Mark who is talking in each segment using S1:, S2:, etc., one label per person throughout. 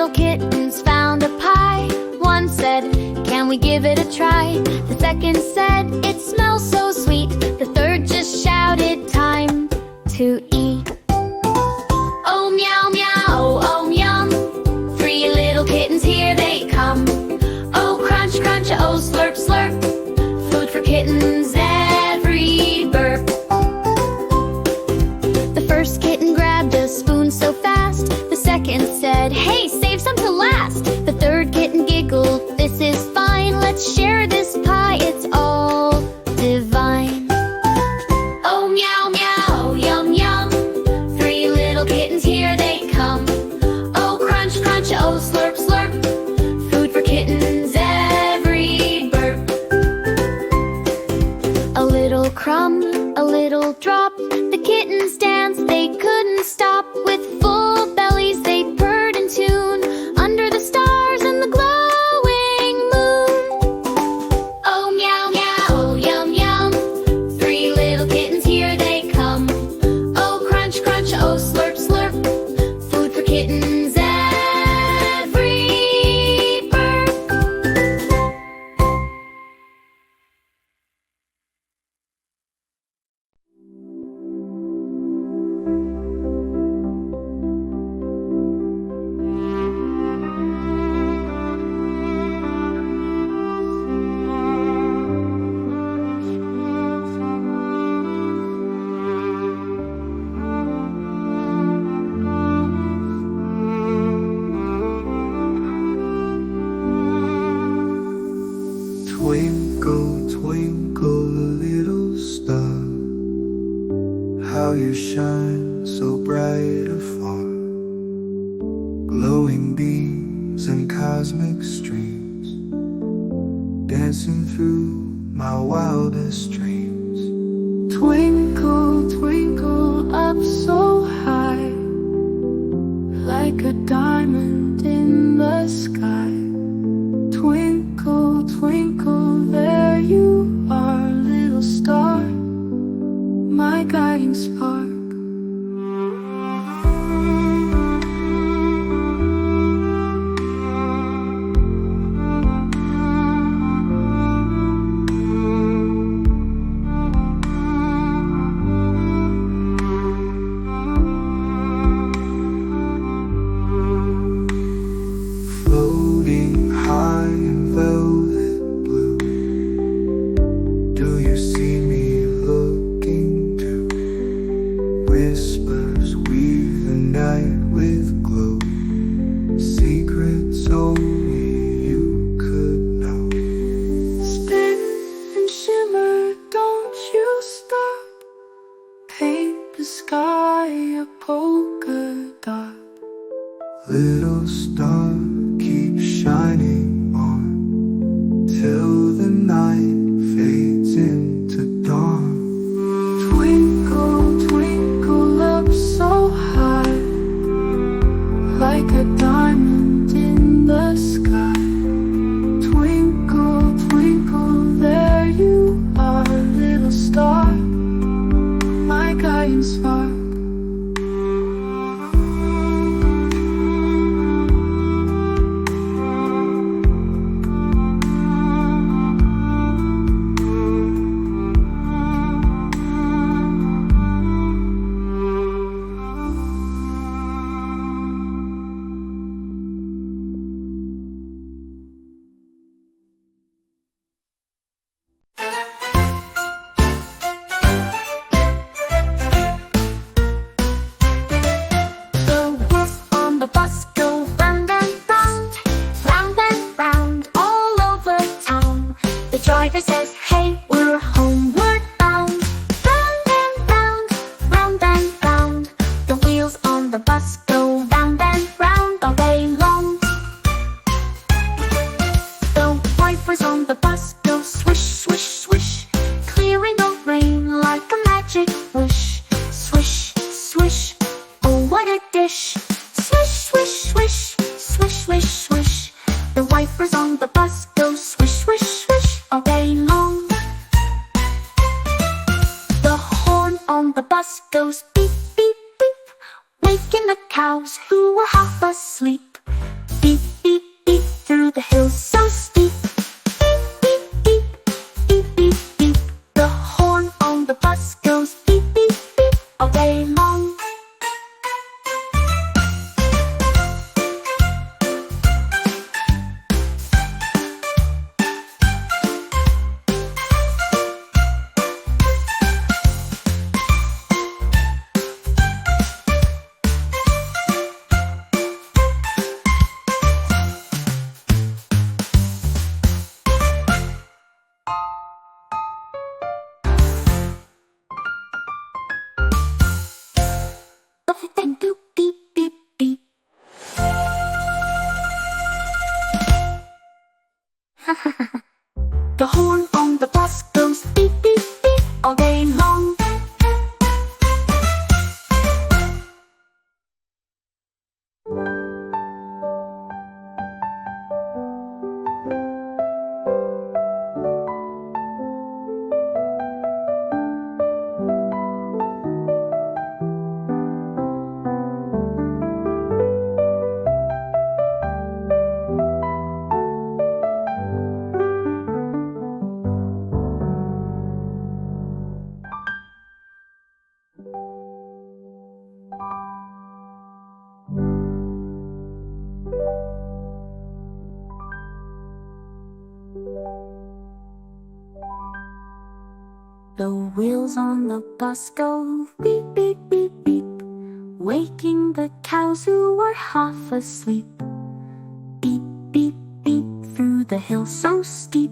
S1: little kittens found a pie. One said, "Can we give it a try?" The second said, "It smells so sweet." The third just shouted, "Time to eat." Oh meow meow, oh yum, three little kittens, here they come. Oh crunch crunch, oh slurp slurp, food for kittens every burp. The first kitten grabbed a spoon so fast. The second said, "Hey, save some to last." The third kitten giggled, "This is fine. Let's share this pie, it's all divine." Oh meow meow, yum yum, three little kittens, here they come. Oh crunch crunch, oh slurp slurp, food for kittens every burp. A little crumb, a little drop, the kittens danced, they couldn't stop. With full bellies they purred in tune, under the stars and the glowing moon. Oh meow meow, yum yum, three little kittens, here they come. Oh crunch crunch, oh slurp slurp, food for kittens every burp.
S2: Twinkle, twinkle, little star, how you shine so bright afar. Glowing beams and cosmic streams, dancing through my wildest dreams. Twinkle, twinkle, up so high, like a diamond in the sky. Twinkle, twinkle, there you are, little star, my guiding spark. Floating high in velvet blue, do you see me looking too? Whispers weave the night with glow, secrets only you could know. Spin and shimmer, don't you stop, paint the sky a polka dot. Little star, keep shining on, till the night fades into dawn. Twinkle, twinkle, up so high, like a diamond in the sky. Twinkle, twinkle, there you are, little star, my guiding spark.
S1: Driver says, "Hey, we're homeward bound." Round and round, round and round, the wheels on the bus go round and round all day long. The wipers on the bus go swish, swish, swish, clearing the rain like a magic wish. Swish, swish, oh what a dish. Swish, swish, swish, swish, swish, swish, the wipers on the bus go swish, swish, swish all day long. The horn on the bus goes beep, beep, beep, waking the cows who were half asleep.
S2: through the hills so steep. Beep, beep, beep, beep, beep, beep. The horn on the bus goes beep, beep, beep all day long. And boop, beep, beep, beep. The horn on the bus goes beep, beep, beep all day long. The wheels on the bus go beep, beep, beep, beep, waking the cows who were half asleep. Beep, beep, beep, through the hill so steep.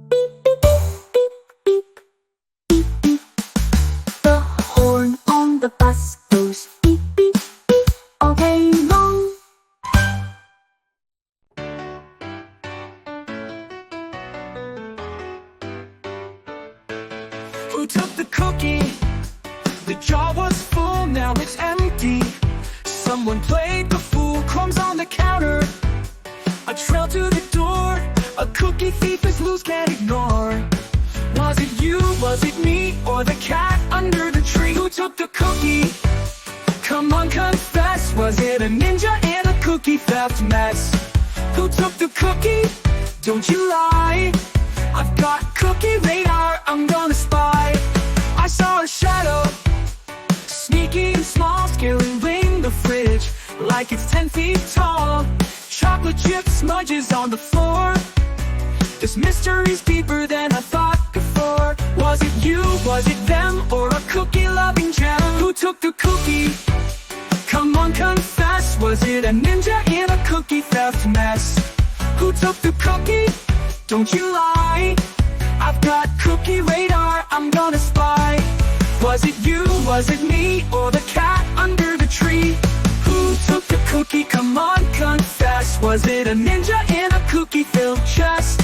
S2: Beep, beep, beep, beep, beep, beep, beep. The horn on the bus goes beep, beep, beep all day long.
S3: Who took the cookie? The jar was full, now it's empty. Someone played the fool, crumbs on the counter. A trail to the door, a cookie thief is loose, can't ignore. Was it you, was it me, or the cat under the tree? Who took the cookie? Come on, confess, was it a ninja in a cookie theft mess? Who took the cookie? Don't you lie. I've got cookie radar, I'm gonna spy. I saw a shadow, sneaky and small, scaling the fridge like it's 10 feet tall. Chocolate chip smudges on the floor. This mystery's deeper than I thought before. Was it you, was it them, or a cookie-loving gem? Who took the cookie? Come on, confess, was it a ninja in a cookie theft mess? Who took the cookie? Don't you lie. I've got cookie radar, I'm gonna spy. Was it you, was it me, or the cat under the tree? Who took the cookie? Come on, confess. Was it a ninja in a cookie-filled chest?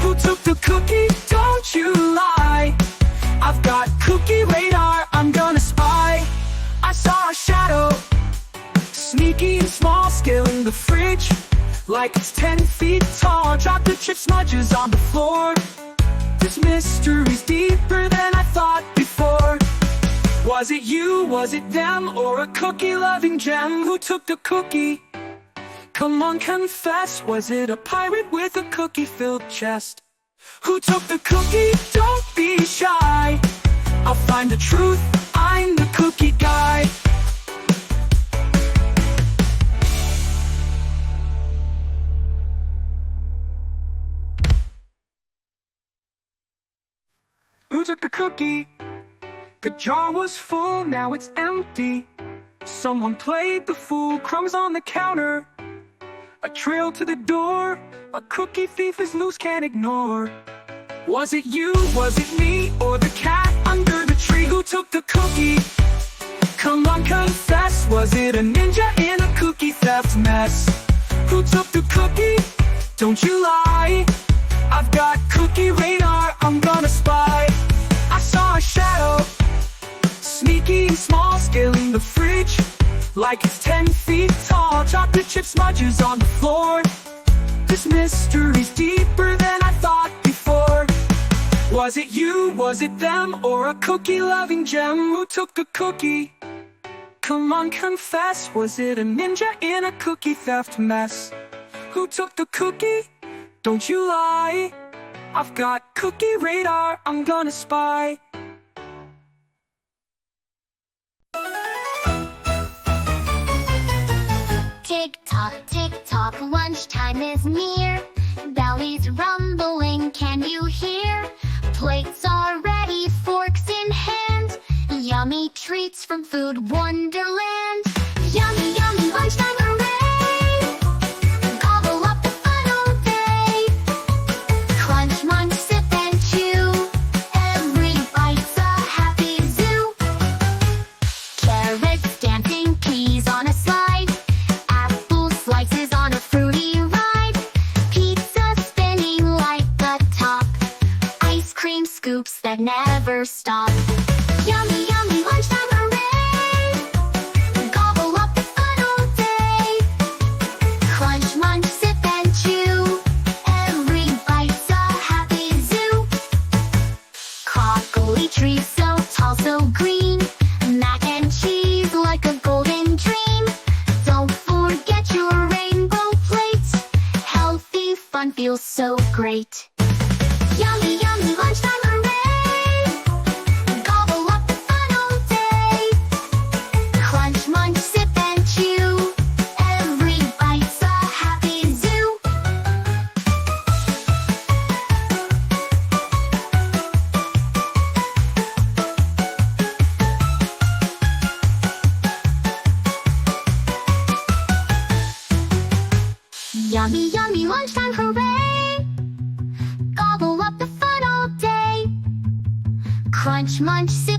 S3: Who took the cookie? Don't you lie. I've got cookie radar, I'm gonna spy. I saw a shadow, sneaky and small, scaling the fridge like it's 10 feet tall. Chocolate chip smudges on the floor. This mystery's deeper than I thought before. Was it you, was it them, or a cookie-loving gem? Who took the cookie? Come on, confess, was it a pirate with a cookie-filled chest? Who took the cookie? Don't be shy. I'll find the truth, I'm the cookie guy. Who took the cookie? The jar was full, now it's empty. Someone played the fool, crumbs on the counter. A trail to the door, a cookie thief is loose, can't ignore. Was it you, was it me, or the cat under the tree? Who took the cookie? Come on, confess, was it a ninja in a cookie theft mess? Who took the cookie? Don't you lie. I've got cookie radar, I'm gonna spy. I saw a shadow, sneaky and small, scaling the fridge like it's 10 feet tall. Chocolate chip smudges on the floor. This mystery's deeper than I thought before. Was it you, was it them, or a cookie-loving gem? Who took the cookie? Come on, confess, was it a ninja in a cookie theft mess? Who took the cookie? Don't you lie. I've got cookie radar, I'm gonna spy.
S1: Tick tock, lunchtime is near. Bellies rumbling, can you hear? Plates are ready, forks in hand. Yummy treats from Food Wonderland. Yummy, yummy, lunchtime, hooray! Gobble up the fun all day. Crunch, munch, sip and chew. Every bite's a happy zoo. Carrots dancing, peas on a slide. Apple slices on a fruity ride. Pizza spinning like the top. Ice cream scoops that never stop. Yummy, yummy, lunchtime, hooray! Gobble up the fun all day. Crunch, munch, sip and chew. Every bite's a happy zoo. Broccoli trees so tall, so green. Mac and cheese like a golden dream. Don't forget your rainbow plates. Healthy fun feels so great. Yummy, yummy, lunchtime, hooray! Gobble up the fun all day. Crunch, munch, sip and chew. Every bite's a happy zoo. Yummy, yummy, lunchtime, hooray! Gobble up the fun all day. Crunch, munch, sip